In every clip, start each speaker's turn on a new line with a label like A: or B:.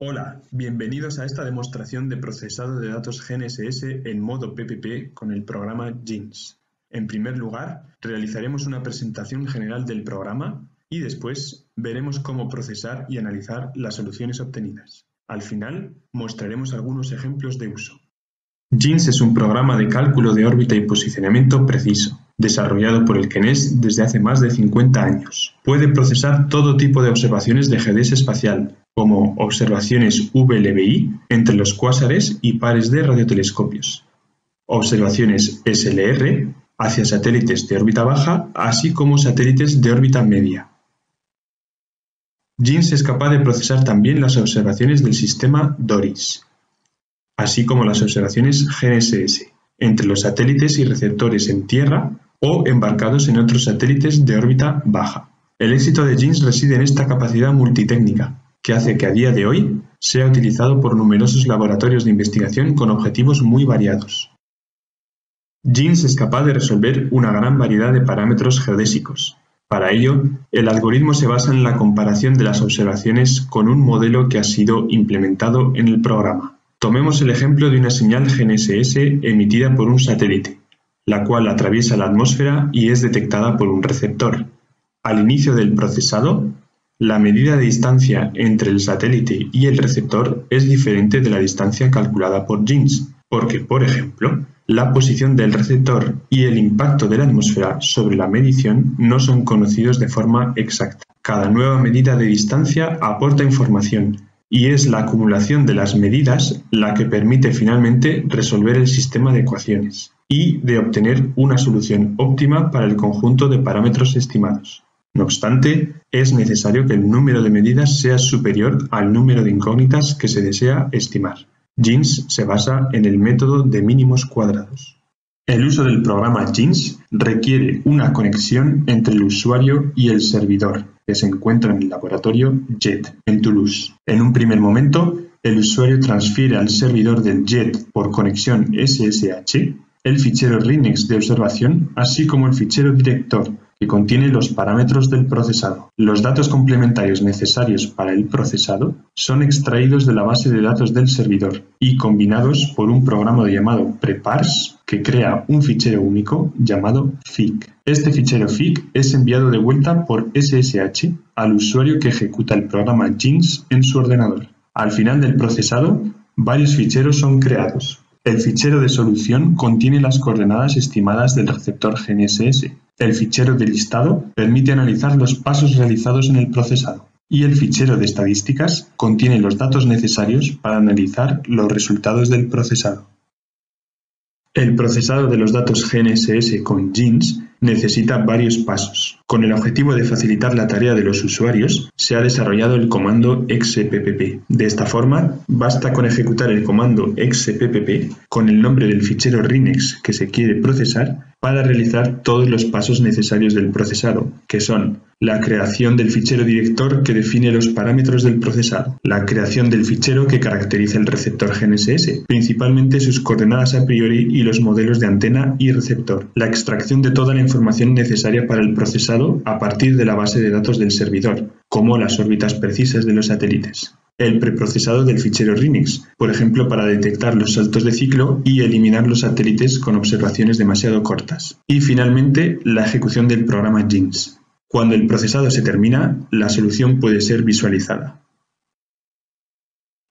A: Hola, bienvenidos a esta demostración de procesado de datos GNSS en modo PPP con el programa JINS. En primer lugar, realizaremos una presentación general del programa y después veremos cómo procesar y analizar las soluciones obtenidas. Al final, mostraremos algunos ejemplos de uso. JINS es un programa de cálculo de órbita y posicionamiento preciso, desarrollado por el CNES desde hace más de 50 años. Puede procesar todo tipo de observaciones de GDS espacial, como observaciones VLBI entre los cuásares y pares de radiotelescopios, observaciones SLR hacia satélites de órbita baja, así como satélites de órbita media. JINS es capaz de procesar también las observaciones del sistema DORIS, así como las observaciones GNSS entre los satélites y receptores en tierra o embarcados en otros satélites de órbita baja. El éxito de JINS reside en esta capacidad multitécnica, que hace que a día de hoy sea utilizado por numerosos laboratorios de investigación con objetivos muy variados. JINS es capaz de resolver una gran variedad de parámetros geodésicos. Para ello, el algoritmo se basa en la comparación de las observaciones con un modelo que ha sido implementado en el programa. Tomemos el ejemplo de una señal GNSS emitida por un satélite, la cual atraviesa la atmósfera y es detectada por un receptor. Al inicio del procesado, la medida de distancia entre el satélite y el receptor es diferente de la distancia calculada por JINS, porque, por ejemplo, la posición del receptor y el impacto de la atmósfera sobre la medición no son conocidos de forma exacta. Cada nueva medida de distancia aporta información, y es la acumulación de las medidas la que permite finalmente resolver el sistema de ecuaciones y de obtener una solución óptima para el conjunto de parámetros estimados. No obstante, es necesario que el número de medidas sea superior al número de incógnitas que se desea estimar. JINS se basa en el método de mínimos cuadrados. El uso del programa JINS requiere una conexión entre el usuario y el servidor, que se encuentra en el laboratorio JET, en Toulouse. En un primer momento, el usuario transfiere al servidor del JET por conexión SSH el fichero RINEX de observación, así como el fichero director, que contiene los parámetros del procesado. Los datos complementarios necesarios para el procesado son extraídos de la base de datos del servidor y combinados por un programa llamado preparse que crea un fichero único llamado FIG. Este fichero FIG es enviado de vuelta por SSH al usuario que ejecuta el programa JINS en su ordenador. Al final del procesado, varios ficheros son creados. El fichero de solución contiene las coordenadas estimadas del receptor GNSS. El fichero de listado permite analizar los pasos realizados en el procesado. Y el fichero de estadísticas contiene los datos necesarios para analizar los resultados del procesado. El procesado de los datos GNSS con JINS necesita varios pasos. Con el objetivo de facilitar la tarea de los usuarios, se ha desarrollado el comando exppp. De esta forma, basta con ejecutar el comando exppp con el nombre del fichero RINEX que se quiere procesar para realizar todos los pasos necesarios del procesado, que son la creación del fichero director que define los parámetros del procesado, la creación del fichero que caracteriza el receptor GNSS, principalmente sus coordenadas a priori y los modelos de antena y receptor, la extracción de toda la información necesaria para el procesado a partir de la base de datos del servidor, como las órbitas precisas de los satélites. El preprocesado del fichero RINEX, por ejemplo para detectar los saltos de ciclo y eliminar los satélites con observaciones demasiado cortas. Y finalmente, la ejecución del programa JINS. Cuando el procesado se termina, la solución puede ser visualizada.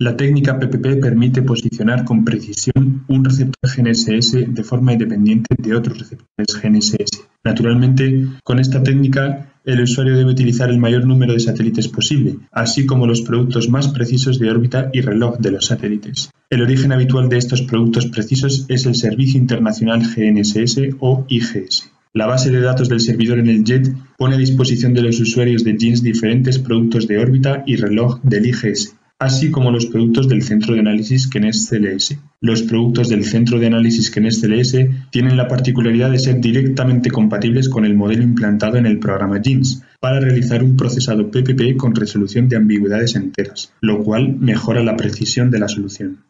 A: La técnica PPP permite posicionar con precisión un receptor GNSS de forma independiente de otros receptores GNSS. Naturalmente, con esta técnica, el usuario debe utilizar el mayor número de satélites posible, así como los productos más precisos de órbita y reloj de los satélites. El origen habitual de estos productos precisos es el Servicio Internacional GNSS o IGS. La base de datos del servidor en el JET pone a disposición de los usuarios de JINS diferentes productos de órbita y reloj del IGS, así como los productos del Centro de Análisis CNES-CLS. Los productos del Centro de Análisis CNES-CLS tienen la particularidad de ser directamente compatibles con el modelo implantado en el programa JINS para realizar un procesado PPP con resolución de ambigüedades enteras, lo cual mejora la precisión de la solución.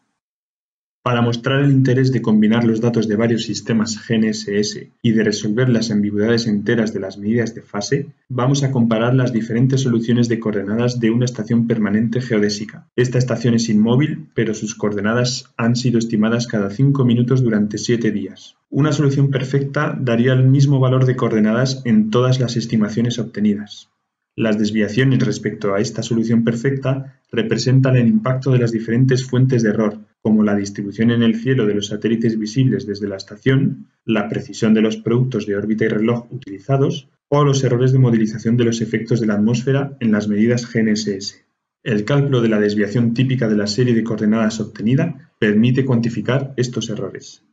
A: Para mostrar el interés de combinar los datos de varios sistemas GNSS y de resolver las ambigüedades enteras de las medidas de fase, vamos a comparar las diferentes soluciones de coordenadas de una estación permanente geodésica. Esta estación es inmóvil, pero sus coordenadas han sido estimadas cada 5 minutos durante 7 días. Una solución perfecta daría el mismo valor de coordenadas en todas las estimaciones obtenidas. Las desviaciones respecto a esta solución perfecta representan el impacto de las diferentes fuentes de error, como la distribución en el cielo de los satélites visibles desde la estación, la precisión de los productos de órbita y reloj utilizados, o los errores de modelización de los efectos de la atmósfera en las medidas GNSS. El cálculo de la desviación típica de la serie de coordenadas obtenida permite cuantificar estos errores.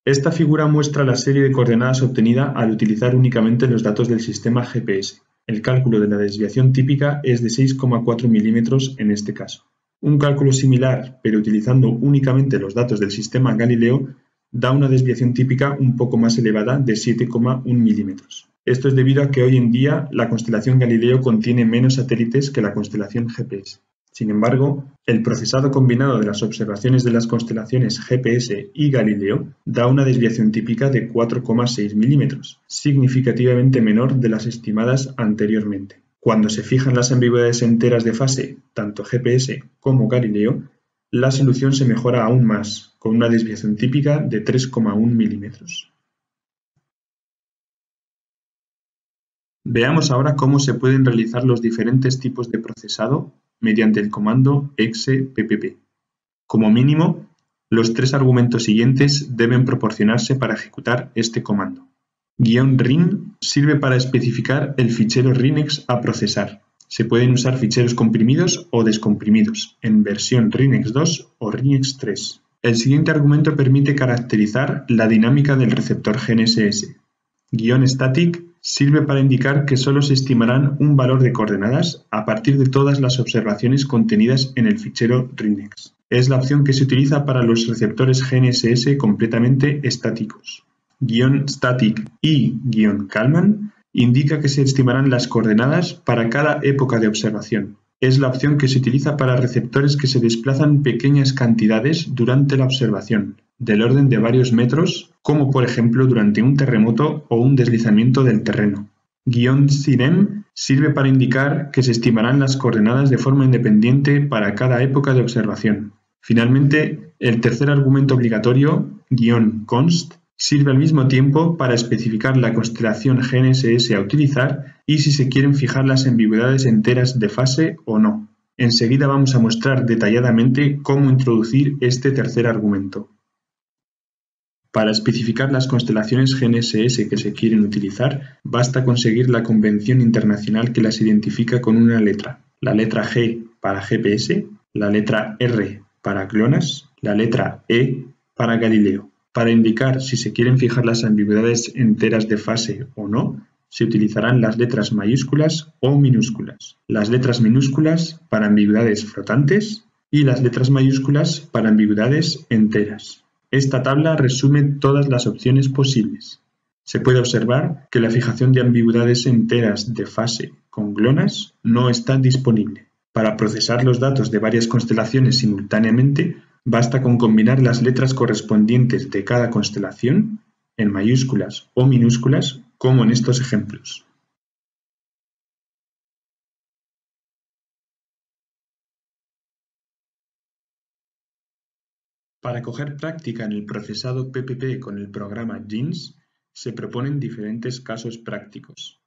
A: Esta figura muestra la serie de coordenadas obtenida al utilizar únicamente los datos del sistema GPS. El cálculo de la desviación típica es de 6,4 milímetros en este caso. Un cálculo similar, pero utilizando únicamente los datos del sistema Galileo, da una desviación típica un poco más elevada de 7,1 milímetros. Esto es debido a que hoy en día la constelación Galileo contiene menos satélites que la constelación GPS. Sin embargo, el procesado combinado de las observaciones de las constelaciones GPS y Galileo da una desviación típica de 4,6 milímetros, significativamente menor de las estimadas anteriormente. Cuando se fijan las ambigüedades enteras de fase, tanto GPS como Galileo, la solución se mejora aún más, con una desviación típica de 3,1 milímetros. Veamos ahora cómo se pueden realizar los diferentes tipos de procesado mediante el comando exe_ppp. Como mínimo, los 3 argumentos siguientes deben proporcionarse para ejecutar este comando. -rin sirve para especificar el fichero RINEX a procesar. Se pueden usar ficheros comprimidos o descomprimidos, en versión RINEX 2 o RINEX 3. El siguiente argumento permite caracterizar la dinámica del receptor GNSS. -static sirve para indicar que solo se estimarán un valor de coordenadas a partir de todas las observaciones contenidas en el fichero RINEX. Es la opción que se utiliza para los receptores GNSS completamente estáticos. -static y -kalman indica que se estimarán las coordenadas para cada época de observación. Es la opción que se utiliza para receptores que se desplazan pequeñas cantidades durante la observación, del orden de varios metros, como por ejemplo durante un terremoto o un deslizamiento del terreno. -sinem sirve para indicar que se estimarán las coordenadas de forma independiente para cada época de observación. Finalmente, el tercer argumento obligatorio, -const, sirve al mismo tiempo para especificar la constelación GNSS a utilizar y si se quieren fijar las ambigüedades enteras de fase o no. Enseguida vamos a mostrar detalladamente cómo introducir este tercer argumento. Para especificar las constelaciones GNSS que se quieren utilizar, basta con seguir la convención internacional que las identifica con una letra. La letra G para GPS, la letra R para GLONASS, la letra E para Galileo. Para indicar si se quieren fijar las ambigüedades enteras de fase o no, se utilizarán las letras mayúsculas o minúsculas. Las letras minúsculas para ambigüedades flotantes y las letras mayúsculas para ambigüedades enteras. Esta tabla resume todas las opciones posibles. Se puede observar que la fijación de ambigüedades enteras de fase con GLONASS no está disponible. Para procesar los datos de varias constelaciones simultáneamente, basta con combinar las letras correspondientes de cada constelación en mayúsculas o minúsculas, como en estos ejemplos. Para coger práctica en el procesado PPP con el programa GINS, se proponen diferentes casos prácticos.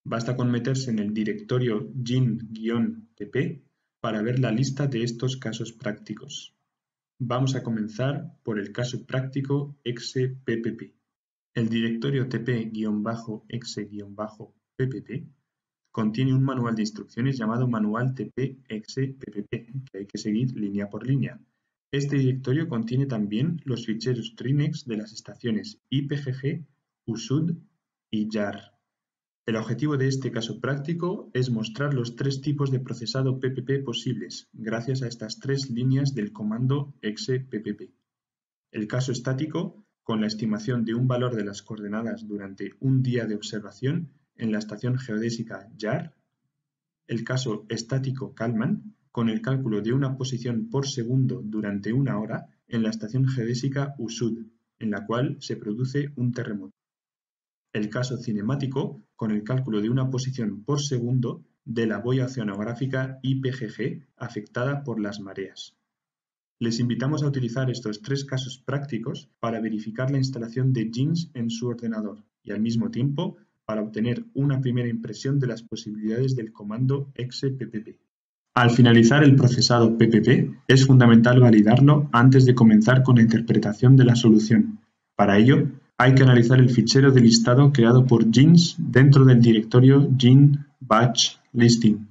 A: Basta con meterse en el directorio gin-tp para ver la lista de estos casos prácticos. Vamos a comenzar por el caso práctico exe_ppp. El directorio tp-exe-ppp contiene un manual de instrucciones llamado manual tp-exe-ppp, que hay que seguir línea por línea. Este directorio contiene también los ficheros RINEX de las estaciones IPGG, USUD y JAR. El objetivo de este caso práctico es mostrar los 3 tipos de procesado PPP posibles, gracias a estas 3 líneas del comando exe_ppp. El caso estático, con la estimación de un valor de las coordenadas durante un día de observación en la estación geodésica JAR. El caso estático Kalman, con el cálculo de una posición por segundo durante una hora en la estación geodésica USUD, en la cual se produce un terremoto. El caso cinemático, con el cálculo de una posición por segundo de la boya oceanográfica IPGG afectada por las mareas. Les invitamos a utilizar estos 3 casos prácticos para verificar la instalación de GINS en su ordenador y al mismo tiempo para obtener una primera impresión de las posibilidades del comando exe_ppp. Al finalizar el procesado PPP, es fundamental validarlo antes de comenzar con la interpretación de la solución. Para ello, hay que analizar el fichero de listado creado por GINS dentro del directorio gin batch listing.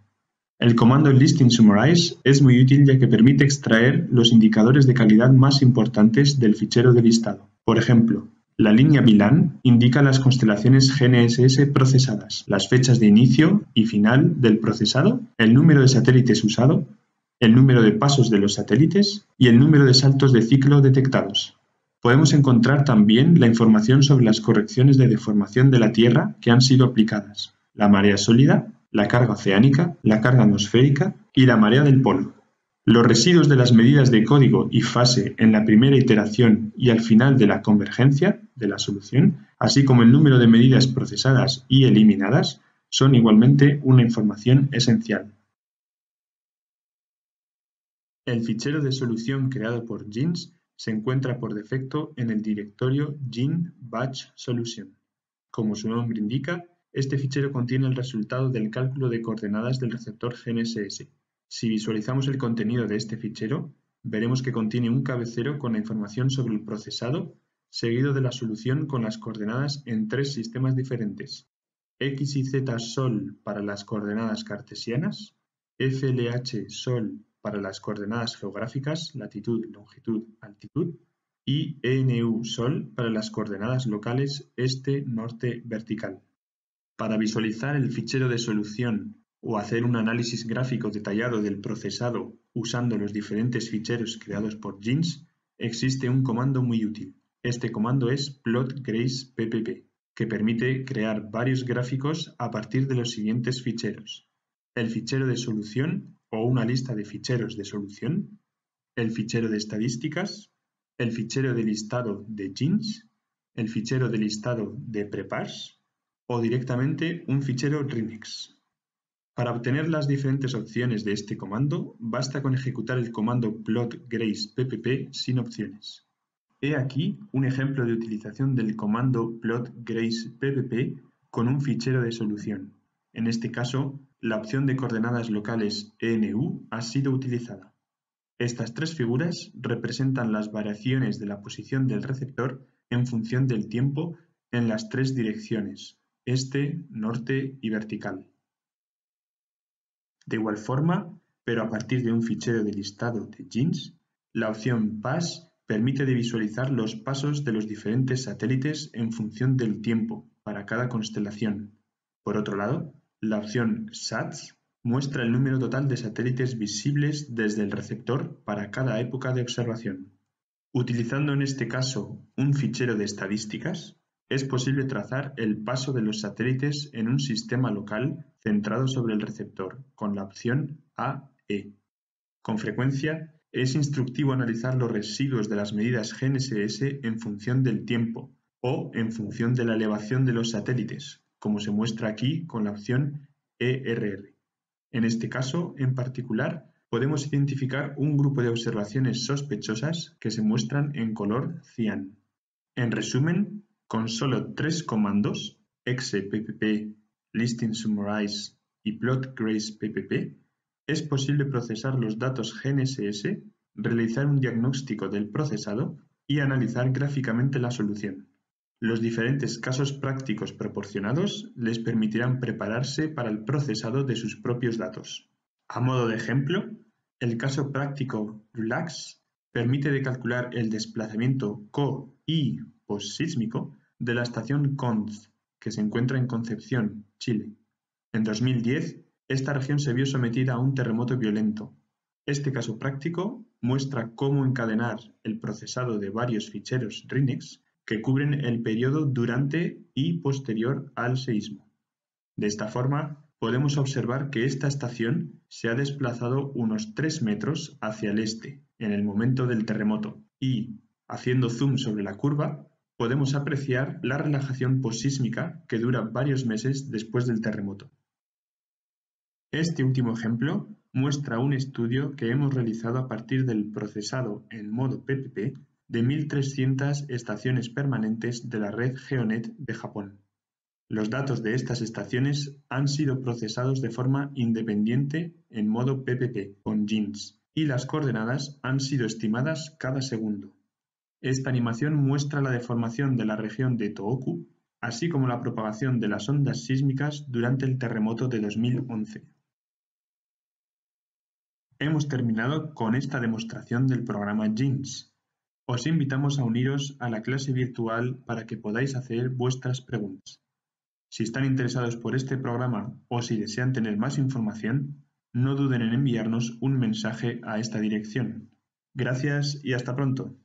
A: El comando listing summarize es muy útil ya que permite extraer los indicadores de calidad más importantes del fichero de listado. Por ejemplo, la línea VLAN indica las constelaciones GNSS procesadas, las fechas de inicio y final del procesado, el número de satélites usado, el número de pasos de los satélites y el número de saltos de ciclo detectados. Podemos encontrar también la información sobre las correcciones de deformación de la Tierra que han sido aplicadas, la marea sólida, la carga oceánica, la carga atmosférica y la marea del polo. Los residuos de las medidas de código y fase en la primera iteración y al final de la convergencia de la solución, así como el número de medidas procesadas y eliminadas, son igualmente una información esencial. El fichero de solución creado por GINS se encuentra por defecto en el directorio gin batch solution. Como su nombre indica, este fichero contiene el resultado del cálculo de coordenadas del receptor GNSS. Si visualizamos el contenido de este fichero, veremos que contiene un cabecero con la información sobre el procesado, seguido de la solución con las coordenadas en 3 sistemas diferentes: X y Z sol para las coordenadas cartesianas, FLH sol para las coordenadas geográficas, latitud, longitud, altitud, y ENU sol para las coordenadas locales este, norte, vertical. Para visualizar el fichero de solución o hacer un análisis gráfico detallado del procesado usando los diferentes ficheros creados por GINS, existe un comando muy útil. Este comando es plotGrace_ppp, que permite crear varios gráficos a partir de los siguientes ficheros: el fichero de solución o una lista de ficheros de solución, el fichero de estadísticas, el fichero de listado de GINS, el fichero de listado de prepars o directamente un fichero RINEX. Para obtener las diferentes opciones de este comando, basta con ejecutar el comando plotGrace_ppp sin opciones. He aquí un ejemplo de utilización del comando plotGrace_ppp con un fichero de solución. En este caso, la opción de coordenadas locales ENU ha sido utilizada. Estas 3 figuras representan las variaciones de la posición del receptor en función del tiempo en las 3 direcciones: este, norte y vertical. De igual forma, pero a partir de un fichero de listado de GINS, la opción PAS permite visualizar los pasos de los diferentes satélites en función del tiempo para cada constelación. Por otro lado, la opción SATS muestra el número total de satélites visibles desde el receptor para cada época de observación. Utilizando en este caso un fichero de estadísticas, es posible trazar el paso de los satélites en un sistema local centrado sobre el receptor, con la opción AE. Con frecuencia, es instructivo analizar los residuos de las medidas GNSS en función del tiempo o en función de la elevación de los satélites, como se muestra aquí con la opción ERR. En este caso, en particular, podemos identificar un grupo de observaciones sospechosas que se muestran en color cian. En resumen, con solo 3 comandos, exe_ppp, listing summarize y plotGrace_ppp, es posible procesar los datos GNSS, realizar un diagnóstico del procesado y analizar gráficamente la solución. Los diferentes casos prácticos proporcionados les permitirán prepararse para el procesado de sus propios datos. A modo de ejemplo, el caso práctico RELAX permite calcular el desplazamiento co- y postsísmico de la estación CONZ, que se encuentra en Concepción, Chile. En 2010, esta región se vio sometida a un terremoto violento. Este caso práctico muestra cómo encadenar el procesado de varios ficheros RINEX que cubren el periodo durante y posterior al seísmo. De esta forma, podemos observar que esta estación se ha desplazado unos 3 metros hacia el este en el momento del terremoto, y, haciendo zoom sobre la curva, podemos apreciar la relajación posísmica que dura varios meses después del terremoto. Este último ejemplo muestra un estudio que hemos realizado a partir del procesado en modo PPP de 1.300 estaciones permanentes de la red GeoNet de Japón. Los datos de estas estaciones han sido procesados de forma independiente en modo PPP con GINS y las coordenadas han sido estimadas cada segundo. Esta animación muestra la deformación de la región de Tohoku, así como la propagación de las ondas sísmicas durante el terremoto de 2011. Hemos terminado con esta demostración del programa GINS. Os invitamos a uniros a la clase virtual para que podáis hacer vuestras preguntas. Si están interesados por este programa o si desean tener más información, no duden en enviarnos un mensaje a esta dirección. Gracias y hasta pronto.